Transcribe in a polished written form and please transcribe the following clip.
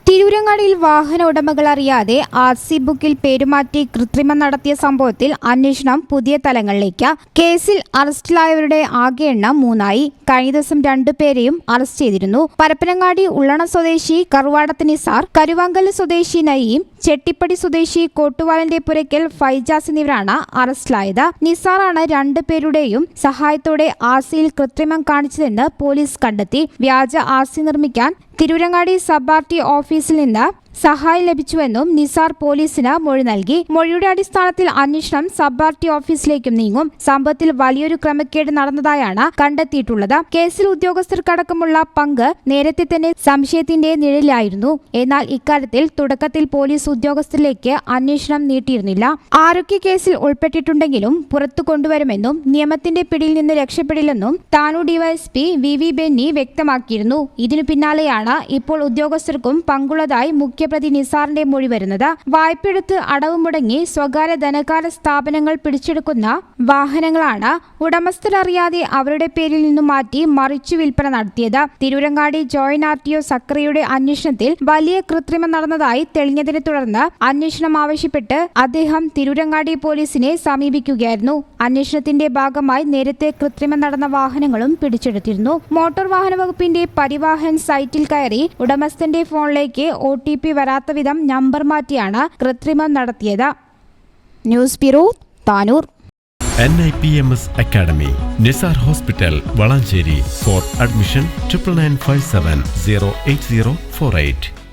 തിരൂരങ്ങാടിയിൽ വാഹന ഉടമകൾ അറിയാതെ RC ബുക്കിൽ പേരുമാറ്റി കൃത്രിമം നടത്തിയ സംഭവത്തിൽ അന്വേഷണം പുതിയ തലങ്ങളിലേക്ക്. കേസിൽ അറസ്റ്റിലായവരുടെ ആകെ എണ്ണം 3 കഴിഞ്ഞ ദിവസം 2 പേരെയും അറസ്റ്റ് ചെയ്തിരുന്നു. പരപ്പനങ്ങാടി ഉള്ളണ സ്വദേശി കറുവാടത്ത് നിസാർ, കരുവാങ്കൽ സ്വദേശി നയീം, ചെട്ടിപ്പടി സ്വദേശി കോട്ടുവാലന്റെ പുരയ്ക്കൽ ഫൈജാസ് എന്നിവരാണ് അറസ്റ്റിലായത്. നിസാറാണ് 2 പേരുടെയും സഹായത്തോടെ RCയിൽ കൃത്രിമം കാണിച്ചതെന്ന് പോലീസ് കണ്ടെത്തി. വ്യാജ RC നിർമ്മിക്കാൻ തിരൂരങ്ങാടി സബ് RT ഓഫീസിൽ നിന്ന് സഹായം ലഭിച്ചുവെന്നും നിസാർ പോലീസിന് മൊഴി നൽകി. മൊഴിയുടെ അടിസ്ഥാനത്തിൽ അന്വേഷണം സബ് RT ഓഫീസിലേക്കും നീങ്ങും. സംഭവത്തിൽ വലിയൊരു ക്രമക്കേട് നടന്നതായാണ് കണ്ടെത്തിയിട്ടുള്ളത്. കേസിൽ ഉദ്യോഗസ്ഥർക്കടക്കമുള്ള പങ്ക് നേരത്തെ തന്നെ സംശയത്തിന്റെ നിഴലിലായിരുന്നു. എന്നാൽ ഇക്കാര്യത്തിൽ തുടക്കത്തിൽ പോലീസ് ഉദ്യോഗസ്ഥരിലേക്ക് അന്വേഷണം നീട്ടിയിരുന്നില്ല. ആരൊക്കെ കേസിൽ ഉൾപ്പെട്ടിട്ടുണ്ടെങ്കിലും പുറത്തു കൊണ്ടുവരുമെന്നും നിയമത്തിന്റെ പിടിയിൽ നിന്ന് രക്ഷപ്പെടില്ലെന്നും താനൂർ DYSP VV ബെന്നി വ്യക്തമാക്കിയിരുന്നു. ഇതിനു പിന്നാലെയാണ് ഇപ്പോൾ ഉദ്യോഗസ്ഥർക്കും പങ്കുള്ളതായി മുഖ്യപ്രതി നിസാറിന്റെ മൊഴി വരുന്നത്. വായ്പയെടുത്ത് അടവ് മുടങ്ങി സ്വകാര്യ ധനകാര്യ സ്ഥാപനങ്ങൾ പിടിച്ചെടുക്കുന്ന വാഹനങ്ങളാണ് ഉടമസ്ഥരറിയാതെ അവരുടെ പേരിൽ നിന്നും മാറ്റി മറിച്ചു വിൽപ്പന നടത്തിയത്. തിരൂരങ്ങാടി ജോയിന്റ് RTO സക്രിയയുടെ അന്വേഷണത്തിൽ വലിയ കൃത്രിമം നടന്നതായി തെളിഞ്ഞതിനെ തുടർന്ന് അന്വേഷണം ആവശ്യപ്പെട്ട് അദ്ദേഹം തിരൂരങ്ങാടി പോലീസിനെ സമീപിക്കുകയായിരുന്നു. അന്വേഷണത്തിന്റെ ഭാഗമായി നേരത്തെ കൃത്രിമം നടന്ന വാഹനങ്ങളും പിടിച്ചെടുത്തിരുന്നു. മോട്ടോർ വാഹന വകുപ്പിന്റെ പരിവാഹൻ സൈറ്റിൽ കയറി ഉടമസ്ഥന്റെ ഫോണിലേക്ക് OTP വരാത്ത വിധം നമ്പർ മാറ്റിയാണ് കൃത്രിമം നടത്തിയത്. News bureau, Tanur. NIPMS Academy, Nisar Hospital, Valancheri. For admission 9957 08048.